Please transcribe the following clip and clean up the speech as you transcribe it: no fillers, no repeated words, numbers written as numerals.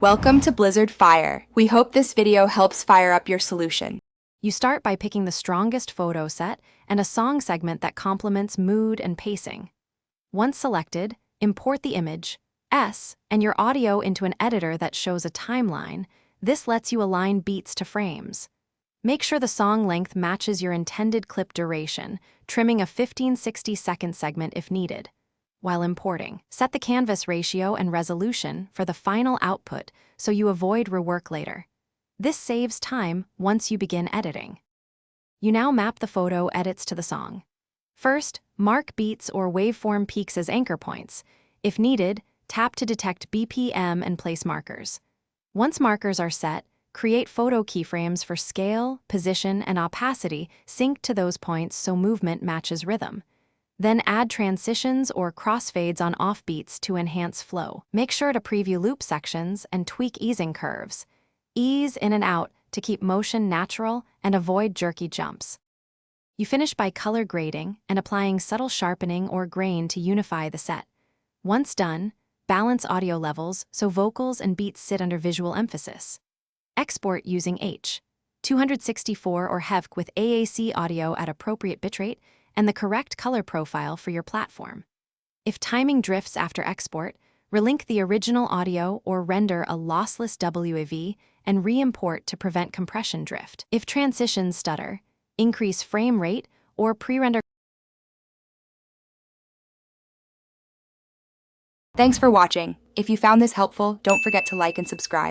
Welcome to Blizzard Fire. We hope this video helps fire up your solution. You start by picking the strongest photo set and a song segment that complements mood and pacing. Once selected, import the image, and your audio into an editor that shows a timeline. This lets you align beats to frames. Make sure the song length matches your intended clip duration, trimming a 15-60-second segment if needed. While importing, set the canvas ratio and resolution for the final output so you avoid rework later. This saves time once you begin editing. You now map the photo edits to the song. First, mark beats or waveform peaks as anchor points. If needed, tap to detect BPM and place markers. Once markers are set, create photo keyframes for scale, position, and opacity synced to those points so movement matches rhythm. Then add transitions or crossfades on offbeats to enhance flow. Make sure to preview loop sections and tweak easing curves. Ease in and out to keep motion natural and avoid jerky jumps. You finish by color grading and applying subtle sharpening or grain to unify the set. Once done, balance audio levels so vocals and beats sit under visual emphasis. Export using H.264 or HEVC with AAC audio at appropriate bitrate and the correct color profile for your platform. If timing drifts after export, relink the original audio or render a lossless WAV and re-import to prevent compression drift. If transitions stutter, increase frame rate or pre-render. Thanks for watching. If you found this helpful, don't forget to like and subscribe.